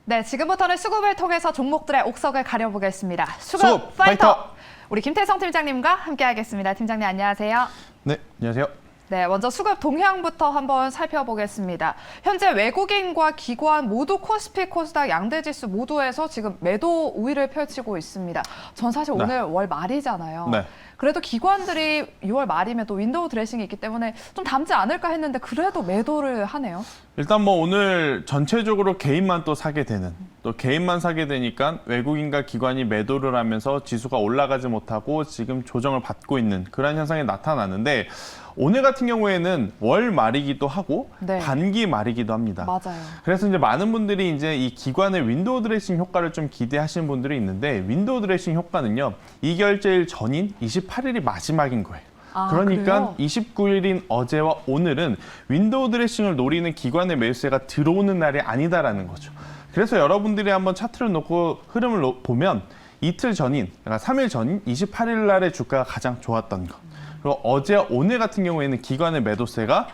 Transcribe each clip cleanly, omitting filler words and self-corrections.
네, 지금부터는 수급을 통해서 종목들의 옥석을 가려보겠습니다. 수급 파이터! 우리 김태성 팀장님과 함께하겠습니다. 팀장님 안녕하세요. 네, 안녕하세요. 네, 먼저 수급 동향부터 한번 살펴보겠습니다. 현재 외국인과 기관 모두 코스피, 코스닥 양대지수 모두에서 지금 매도 우위를 펼치고 있습니다. 전 사실 오늘 월 말이잖아요. 네. 그래도 기관들이 6월 말이면 또 윈도우 드레싱이 있기 때문에 좀 담지 않을까 했는데 그래도 매도를 하네요. 일단 뭐 오늘 전체적으로 개인만 또 사게 되는, 또 개인만 사게 되니까 외국인과 기관이 매도를 하면서 지수가 올라가지 못하고 지금 조정을 받고 있는 그런 현상이 나타나는데, 오늘 같은 경우에는 월 말이기도 하고 네. 반기 말이기도 합니다. 맞아요. 그래서 이제 많은 분들이 이제 이 기관의 윈도우 드레싱 효과를 좀 기대하시는 분들이 있는데, 윈도우 드레싱 효과는요, 이결제일 전인 28일이 마지막인 거예요. 그러니까 그래요? 29일인 어제와 오늘은 윈도우 드레싱을 노리는 기관의 매수세가 들어오는 날이 아니다라는 거죠. 그래서 여러분들이 한번 차트를 놓고 흐름을 보면 이틀 전인, 그러니까 3일 전인 28일 날의 주가가 가장 좋았던 것. 그리고 어제와 오늘 같은 경우에는 기관의 매도세가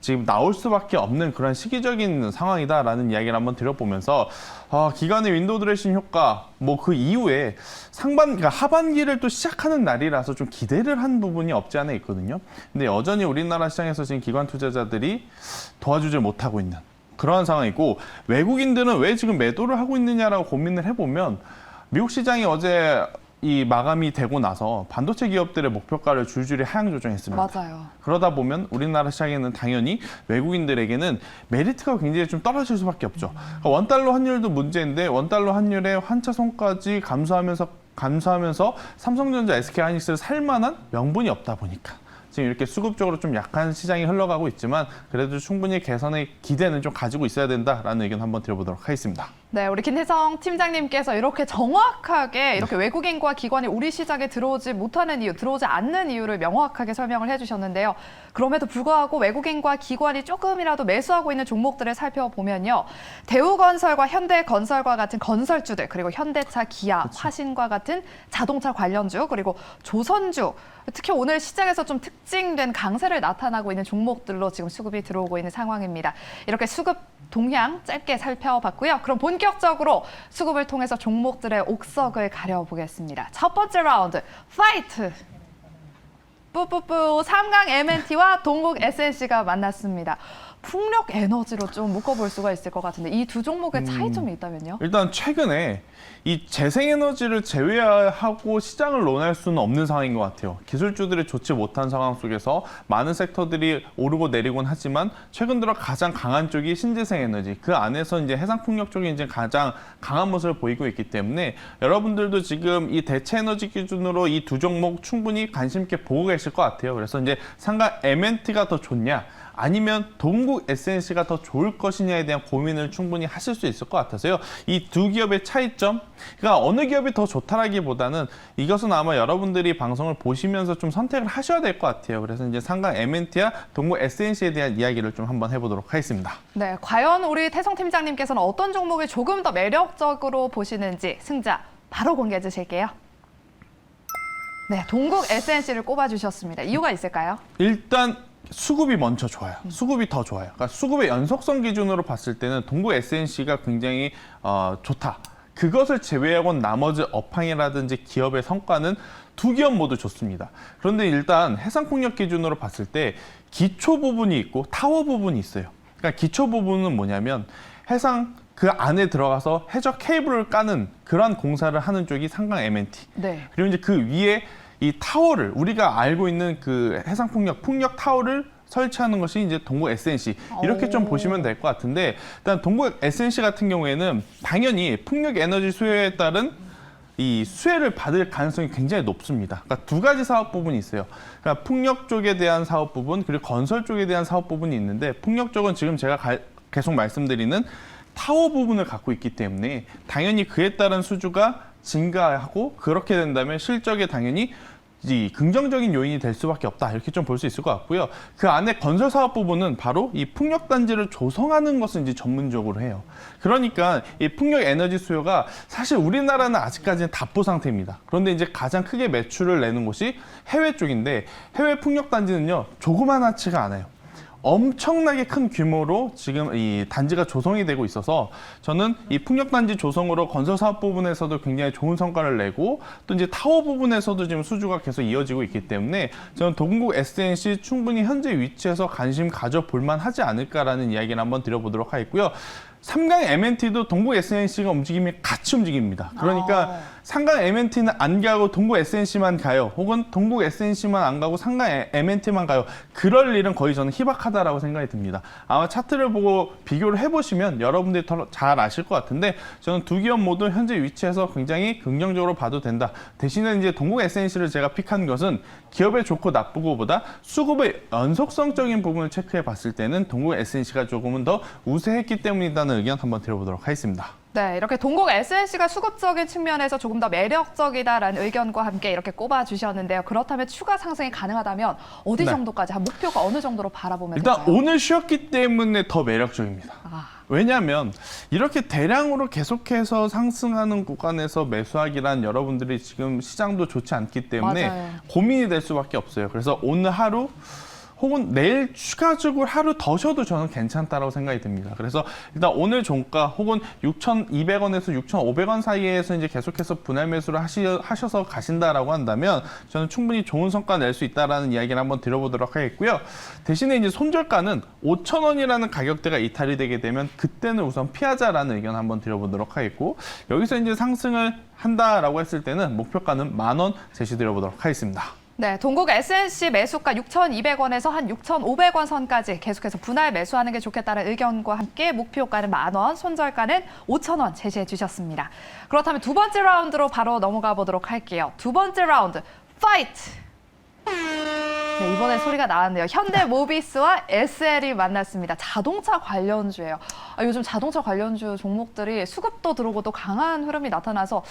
지금 나올 수밖에 없는 그런 시기적인 상황이다라는 이야기를 한번 드려보면서, 기관의 윈도우 드레싱 효과, 뭐 그 이후에 그러니까 하반기를 또 시작하는 날이라서 좀 기대를 한 부분이 없지 않아 있거든요. 근데 여전히 우리나라 시장에서 지금 기관 투자자들이 도와주지 못하고 있는 그러한 상황이고, 외국인들은 왜 지금 매도를 하고 있느냐라고 고민을 해보면, 미국 시장이 어제 이 마감이 되고 나서 반도체 기업들의 목표가를 줄줄이 하향 조정했습니다. 맞아요. 그러다 보면 우리나라 시장에는 당연히 외국인들에게는 메리트가 굉장히 좀 떨어질 수밖에 없죠. 그러니까 원달러 환율도 문제인데, 원달러 환율의 환차손까지 감소하면서 삼성전자, SK하이닉스를 살 만한 명분이 없다 보니까 지금 이렇게 수급적으로 좀 약한 시장이 흘러가고 있지만, 그래도 충분히 개선의 기대는 좀 가지고 있어야 된다라는 의견 한번 드려보도록 하겠습니다. 네, 우리 김태성 팀장님께서 이렇게 정확하게 이렇게 외국인과 기관이 우리 시장에 들어오지 못하는 이유, 들어오지 않는 이유를 명확하게 설명을 해주셨는데요. 그럼에도 불구하고 외국인과 기관이 조금이라도 매수하고 있는 종목들을 살펴보면요. 대우건설과 현대건설과 같은 건설주들, 그리고 현대차, 기아, 화신과 같은 자동차 관련주, 그리고 조선주, 특히 오늘 시장에서 좀 특징된 강세를 나타나고 있는 종목들로 지금 수급이 들어오고 있는 상황입니다. 이렇게 수급 동향 짧게 살펴봤고요. 그럼 본격적으로 수급을 통해서 종목들의 옥석을 가려보겠습니다. 첫 번째 라운드, 파이트! 뿌뿌뿌, 삼강 M&T와 동국 SNC가 만났습니다. 풍력 에너지로 좀 묶어볼 수가 있을 것 같은데, 이 두 종목의 차이점이 있다면요? 일단 최근에 이 재생에너지를 제외하고 시장을 논할 수는 없는 상황인 것 같아요. 기술주들이 좋지 못한 상황 속에서 많은 섹터들이 오르고 내리곤 하지만, 최근 들어 가장 강한 쪽이 신재생에너지, 그 안에서 이제 해상풍력 쪽이 이제 가장 강한 모습을 보이고 있기 때문에, 여러분들도 지금 이 대체에너지 기준으로 이 두 종목 충분히 관심 있게 보고 계실 것 같아요. 그래서 이제 삼강 M&T가 더 좋냐, 아니면 동국 SNC가 더 좋을 것이냐에 대한 고민을 충분히 하실 수 있을 것 같아서요. 이 두 기업의 차이점, 그러니까 어느 기업이 더 좋다라기보다는 이것은 아마 여러분들이 방송을 보시면서 좀 선택을 하셔야 될 것 같아요. 그래서 이제 삼강 M&T와 동국 SNC에 대한 이야기를 좀 한번 해보도록 하겠습니다. 네, 과연 우리 태성 팀장님께서는 어떤 종목을 조금 더 매력적으로 보시는지 승자 바로 공개해 주실게요. 네, 동국 SNC를 꼽아주셨습니다. 이유가 있을까요? 일단 수급이 먼저 좋아요. 수급이 더 좋아요. 그러니까 수급의 연속성 기준으로 봤을 때는 동국 SNC가 굉장히 좋다. 그것을 제외하고는 나머지 업황이라든지 기업의 성과는 두 기업 모두 좋습니다. 그런데 일단 해상풍력 기준으로 봤을 때 기초 부분이 있고 타워 부분이 있어요. 그러니까 기초 부분은 뭐냐면 해상 그 안에 들어가서 해저 케이블을 까는 그런 공사를 하는 쪽이 삼강 M&T. 네. 그리고 이제 그 위에 이 타워를, 우리가 알고 있는 그 풍력 타워를 설치하는 것이 이제 동국 SNC, 이렇게 좀 보시면 될 것 같은데, 일단 동국 SNC 같은 경우에는 당연히 풍력 에너지 수요에 따른 이 수혜를 받을 가능성이 굉장히 높습니다. 그러니까 두 가지 사업 부분이 있어요. 그러니까 풍력 쪽에 대한 사업 부분, 그리고 건설 쪽에 대한 사업 부분이 있는데, 풍력 쪽은 지금 제가 계속 말씀드리는 타워 부분을 갖고 있기 때문에 당연히 그에 따른 수주가 증가하고, 그렇게 된다면 실적에 당연히 이 긍정적인 요인이 될 수밖에 없다, 이렇게 좀 볼 수 있을 것 같고요. 그 안에 건설 사업 부분은 바로 이 풍력 단지를 조성하는 것을 이제 전문적으로 해요. 그러니까 이 풍력 에너지 수요가 사실 우리나라는 아직까지는 답보 상태입니다. 그런데 이제 가장 크게 매출을 내는 곳이 해외 쪽인데, 해외 풍력 단지는요 조그만하지가 않아요. 엄청나게 큰 규모로 지금 이 단지가 조성이 되고 있어서 저는 이 풍력단지 조성으로 건설 사업 부분에서도 굉장히 좋은 성과를 내고 또 이제 타워 부분에서도 지금 수주가 계속 이어지고 있기 때문에 저는 동국 SNC 충분히 현재 위치에서 관심 가져볼 만하지 않을까라는 이야기를 한번 드려보도록 하겠고요. 3강 MNT도 동국 SNC가 움직이면 같이 움직입니다. 그러니까 3강 MNT는 안 가고 동국 SNC만 가요. 혹은 동국 SNC만 안 가고 3강 MNT만 가요. 그럴 일은 거의 저는 희박하다라고 생각이 듭니다. 아마 차트를 보고 비교를 해보시면 여러분들이 더 잘 아실 것 같은데 저는 두 기업 모두 현재 위치에서 굉장히 긍정적으로 봐도 된다. 대신에 이제 동국 SNC를 제가 픽한 것은 기업의 좋고 나쁘고보다 수급의 연속성적인 부분을 체크해 봤을 때는 동국 SNC가 조금은 더 우세했기 때문이라는 의견 한번 드려보도록 하겠습니다. 네, 이렇게 동국 SNC가 수급적인 측면에서 조금 더 매력적이다라는 의견과 함께 이렇게 꼽아주셨는데요. 그렇다면 추가 상승이 가능하다면 어디 네. 정도까지, 한 목표가 어느 정도로 바라보면 일단 될까요? 오늘 쉬었기 때문에 더 매력적입니다. 아, 왜냐하면 이렇게 대량으로 계속해서 상승하는 구간에서 매수하기란 여러분들이 지금 시장도 좋지 않기 때문에 맞아요. 고민이 될 수밖에 없어요. 그래서 오늘 하루 혹은 내일 추가적으로 하루 더 쉬어도 저는 괜찮다라고 생각이 듭니다. 그래서 일단 오늘 종가 혹은 6,200원에서 6,500원 사이에서 이제 계속해서 분할 매수를 하셔서 가신다라고 한다면 저는 충분히 좋은 성과 낼 수 있다라는 이야기를 한번 드려보도록 하겠고요. 대신에 이제 손절가는 5,000원이라는 가격대가 이탈이 되게 되면 그때는 우선 피하자라는 의견 한번 드려보도록 하겠고 여기서 이제 상승을 한다라고 했을 때는 목표가는 10,000원 제시드려보도록 하겠습니다. 네, 동국 SNC 매수가 6,200원에서 한 6,500원 선까지 계속해서 분할 매수하는 게 좋겠다는 의견과 함께 목표가는 10,000원, 손절가는 5,000원 제시해 주셨습니다. 그렇다면 두 번째 라운드로 바로 넘어가 보도록 할게요. 두 번째 라운드, 파이트! 네, 이번에 소리가 나왔네요. 현대모비스와 SL이 만났습니다. 자동차 관련주예요. 요즘 자동차 관련주 종목들이 수급도 들어오고 또 강한 흐름이 나타나서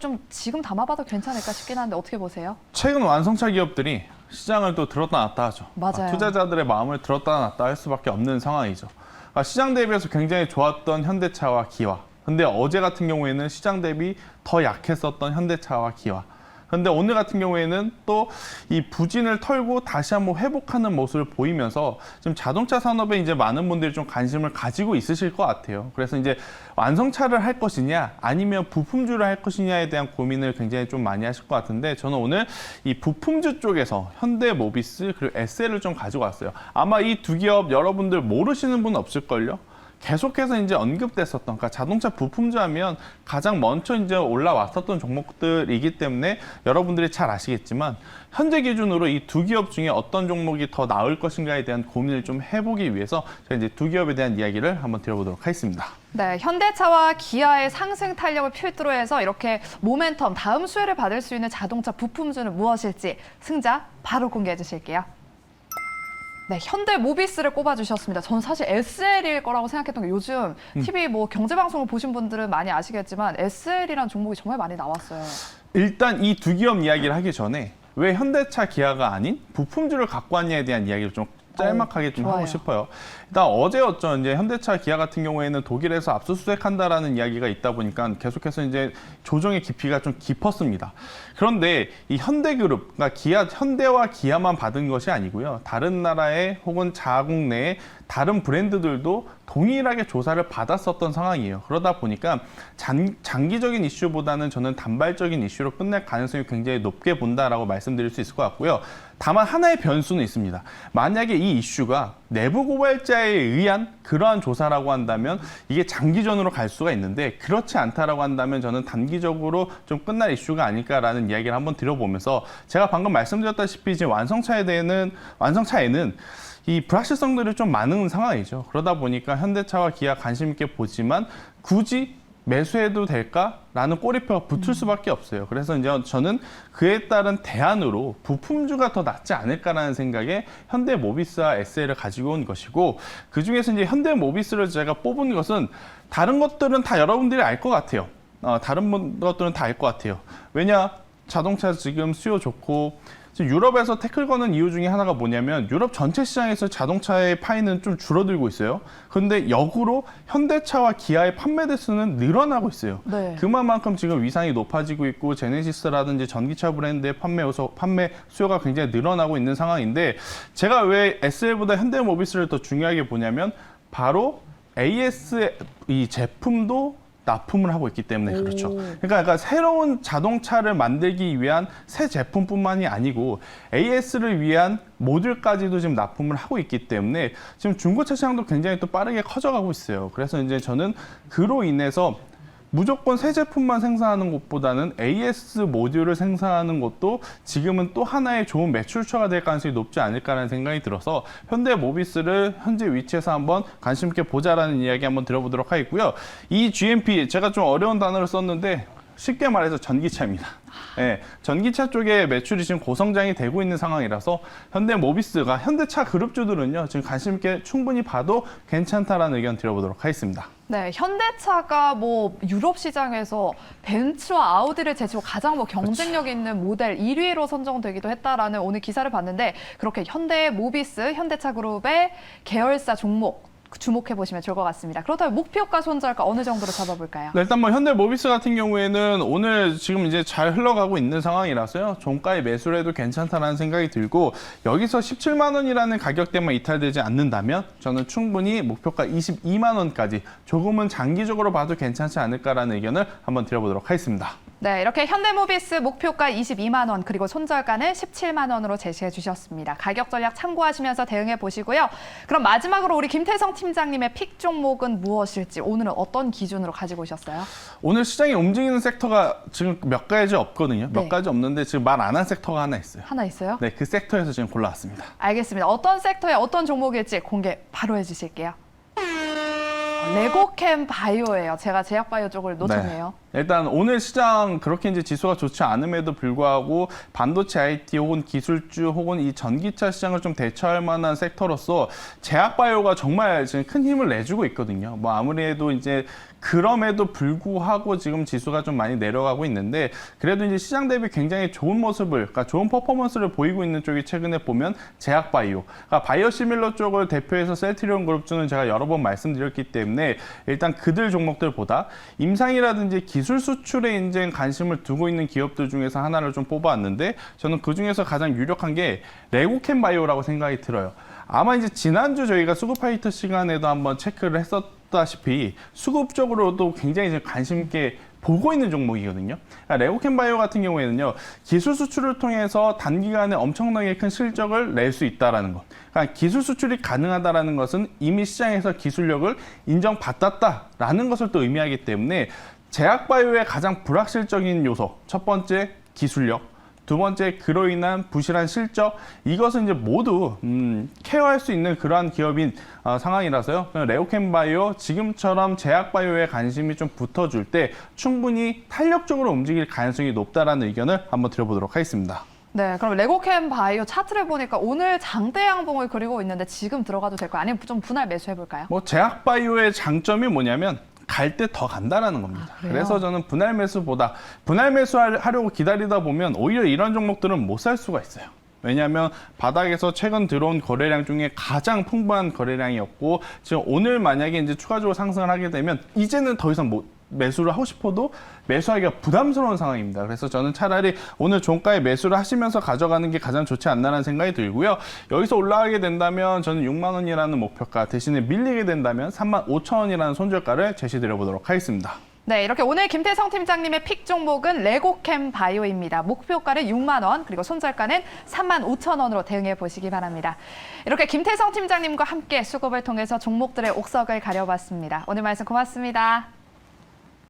좀 지금 담아봐도 괜찮을까 싶긴 한데 어떻게 보세요? 최근 완성차 기업들이 시장을 또 들었다 놨다 하죠. 맞아요. 투자자들의 마음을 들었다 놨다 할 수밖에 없는 상황이죠. 시장 대비해서 굉장히 좋았던 현대차와 기아. 근데 어제 같은 경우에는 시장 대비 더 약했었던 현대차와 기아. 근데 오늘 같은 경우에는 또 이 부진을 털고 다시 한번 회복하는 모습을 보이면서 지금 자동차 산업에 이제 많은 분들이 좀 관심을 가지고 있으실 것 같아요. 그래서 이제 완성차를 할 것이냐 아니면 부품주를 할 것이냐에 대한 고민을 굉장히 좀 많이 하실 것 같은데 저는 오늘 이 부품주 쪽에서 현대모비스 그리고 SL을 좀 가지고 왔어요. 아마 이 두 기업 여러분들 모르시는 분 없을걸요? 계속해서 이제 언급됐었던, 그러니까 자동차 부품주 하면 가장 먼저 이제 올라왔었던 종목들이기 때문에 여러분들이 잘 아시겠지만 현재 기준으로 이 두 기업 중에 어떤 종목이 더 나을 것인가에 대한 고민을 좀 해보기 위해서 제가 이제 두 기업에 대한 이야기를 한번 드려보도록 하겠습니다. 네, 현대차와 기아의 상승 탄력을 필두로 해서 이렇게 모멘텀, 다음 수혜를 받을 수 있는 자동차 부품주는 무엇일지 승자 바로 공개해 주실게요. 네, 현대모비스를 꼽아주셨습니다. 저는 사실 SL일 거라고 생각했던 게 요즘 TV 뭐 경제방송을 보신 분들은 많이 아시겠지만 SL이라는 종목이 정말 많이 나왔어요. 일단 이 두 기업 이야기를 하기 전에 왜 현대차 기아가 아닌 부품주를 갖고 왔냐에 대한 이야기를 좀 짤막하게 좀 좋아요. 하고 싶어요. 일단 어제였죠. 이제 현대차 기아 같은 경우에는 독일에서 압수수색한다라는 이야기가 있다 보니까 계속해서 이제 조정의 깊이가 좀 깊었습니다. 그런데 이 현대그룹, 그러니까 현대와 기아만 받은 것이 아니고요. 다른 나라의 혹은 자국 내의 다른 브랜드들도 동일하게 조사를 받았었던 상황이에요. 그러다 보니까 장기적인 이슈보다는 저는 단발적인 이슈로 끝날 가능성이 굉장히 높게 본다라고 말씀드릴 수 있을 것 같고요. 다만 하나의 변수는 있습니다. 만약에 이 이슈가 내부 고발자에 의한 그러한 조사라고 한다면 이게 장기전으로 갈 수가 있는데 그렇지 않다라고 한다면 저는 단기적으로 좀 끝날 이슈가 아닐까라는 이야기를 한번 드려보면서 제가 방금 말씀드렸다시피 지금 완성차에는 이 불확실성들이 좀 많은 상황이죠. 그러다 보니까 현대차와 기아 관심 있게 보지만 굳이 매수해도 될까라는 꼬리표가 붙을 수밖에 없어요. 그래서 이제 저는 그에 따른 대안으로 부품주가 더 낫지 않을까라는 생각에 현대모비스와 SL을 가지고 온 것이고 그 중에서 이제 현대모비스를 제가 뽑은 것은 다른 것들은 다 여러분들이 알 것 같아요. 다른 것들은 다 알 것 같아요. 왜냐? 자동차 지금 수요 좋고 지금 유럽에서 태클 거는 이유 중에 하나가 뭐냐면 유럽 전체 시장에서 자동차의 파이는 좀 줄어들고 있어요. 그런데 역으로 현대차와 기아의 판매 대수는 늘어나고 있어요. 네. 그만큼 지금 위상이 높아지고 있고 제네시스라든지 전기차 브랜드의 판매 수요가 굉장히 늘어나고 있는 상황인데 제가 왜 SL보다 현대모비스를 더 중요하게 보냐면 바로 AS 이 제품도 납품을 하고 있기 때문에 그렇죠. 그러니까 새로운 자동차를 만들기 위한 새 제품뿐만이 아니고 AS를 위한 모듈까지도 지금 납품을 하고 있기 때문에 지금 중고차 시장도 굉장히 또 빠르게 커져가고 있어요. 그래서 이제 저는 그로 인해서 무조건 새 제품만 생산하는 것보다는 AS 모듈을 생산하는 것도 지금은 또 하나의 좋은 매출처가 될 가능성이 높지 않을까라는 생각이 들어서 현대모비스를 현재 위치에서 한번 관심 있게 보자라는 이야기 한번 들어보도록 하겠고요. 이 GMP 제가 좀 어려운 단어를 썼는데 쉽게 말해서 전기차입니다. 네, 전기차 쪽에 매출이 지금 고성장이 되고 있는 상황이라서 현대모비스가 현대차 그룹주들은요 지금 관심 있게 충분히 봐도 괜찮다라는 의견 드려보도록 하겠습니다. 네, 현대차가 뭐 유럽 시장에서 벤츠와 아우디를 제치고 가장 뭐 경쟁력 있는 모델 1위로 선정되기도 했다라는 오늘 기사를 봤는데 그렇게 현대모비스, 현대차 그룹의 계열사 종목 주목해 보시면 좋을 것 같습니다. 그렇다면 목표가 손절가 어느 정도로 잡아볼까요? 네, 일단 뭐 현대모비스 같은 경우에는 오늘 지금 이제 잘 흘러가고 있는 상황이라서요. 종가에 매수를 해도 괜찮다라는 생각이 들고 여기서 17만 원이라는 가격대만 이탈되지 않는다면 저는 충분히 목표가 22만 원까지 조금은 장기적으로 봐도 괜찮지 않을까라는 의견을 한번 드려보도록 하겠습니다. 네, 이렇게 현대모비스 목표가 22만 원 그리고 손절가는 17만 원으로 제시해 주셨습니다. 가격 전략 참고하시면서 대응해 보시고요. 그럼 마지막으로 우리 김태성 팀장님의 픽 종목은 무엇일지 오늘은 어떤 기준으로 가지고 오셨어요? 오늘 시장이 움직이는 섹터가 지금 몇 가지 없거든요. 몇 네. 가지 없는데 지금 말 안 한 섹터가 하나 있어요. 하나 있어요? 네, 그 섹터에서 지금 골라왔습니다. 알겠습니다. 어떤 섹터의 어떤 종목일지 공개 바로 해주실게요. 레고캠 바이오예요. 제가 제약바이오 쪽을 놓쳤네요. 네. 일단 오늘 시장 그렇게 이제 지수가 좋지 않음에도 불구하고 반도체 IT 혹은 기술주 혹은 이 전기차 시장을 좀 대처할 만한 섹터로서 제약바이오가 정말 지금 큰 힘을 내주고 있거든요. 뭐 아무래도 이제 그럼에도 불구하고 지금 지수가 좀 많이 내려가고 있는데 그래도 이제 시장 대비 굉장히 좋은 모습을, 그러니까 좋은 퍼포먼스를 보이고 있는 쪽이 최근에 보면 제약바이오, 그러니까 바이오시밀러 쪽을 대표해서 셀트리온 그룹주는 제가 여러 번 말씀드렸기 때문에 일단 그들 종목들보다 임상이라든지 기술 수출에 이제 관심을 두고 있는 기업들 중에서 하나를 좀 뽑아왔는데 저는 그 중에서 가장 유력한 게 레고캠 바이오라고 생각이 들어요. 아마 이제 지난주 저희가 수급파이터 시간에도 한번 체크를 했었다시피 수급 쪽으로도 굉장히 이제 관심 있게 보고 있는 종목이거든요. 그러니까 레고캠 바이오 같은 경우에는요, 기술 수출을 통해서 단기간에 엄청나게 큰 실적을 낼 수 있다라는 것. 그러니까 기술 수출이 가능하다라는 것은 이미 시장에서 기술력을 인정받았다라는 것을 또 의미하기 때문에 제약바이오의 가장 불확실적인 요소, 첫 번째 기술력, 두 번째 그로 인한 부실한 실적, 이것은 이제 모두 케어할 수 있는 그러한 기업인 상황이라서요. 레고캠 바이오 지금처럼 제약바이오에 관심이 좀 붙어줄 때 충분히 탄력적으로 움직일 가능성이 높다라는 의견을 한번 드려보도록 하겠습니다. 네, 그럼 레고캠 바이오 차트를 보니까 오늘 장대 양봉을 그리고 있는데 지금 들어가도 될까요? 아니면 좀 분할 매수해볼까요? 뭐 제약바이오의 장점이 뭐냐면 갈 때 더 간다라는 겁니다. 그래요? 그래서 저는 분할 매수보다 분할 매수하려고 기다리다 보면 오히려 이런 종목들은 못 살 수가 있어요. 왜냐하면 바닥에서 최근 들어온 거래량 중에 가장 풍부한 거래량이었고 지금 오늘 만약에 이제 추가적으로 상승을 하게 되면 이제는 더 이상 매수를 하고 싶어도 매수하기가 부담스러운 상황입니다. 그래서 저는 차라리 오늘 종가에 매수를 하시면서 가져가는 게 가장 좋지 않나라는 생각이 들고요. 여기서 올라가게 된다면 저는 6만 원이라는 목표가 대신에 밀리게 된다면 3만 5천 원이라는 손절가를 제시드려 보도록 하겠습니다. 네, 이렇게 오늘 김태성 팀장님의 픽 종목은 레고캠 바이오입니다. 목표가는 6만 원, 그리고 손절가는 3만 5천 원으로 대응해 보시기 바랍니다. 이렇게 김태성 팀장님과 함께 수급을 통해서 종목들의 옥석을 가려봤습니다. 오늘 말씀 고맙습니다.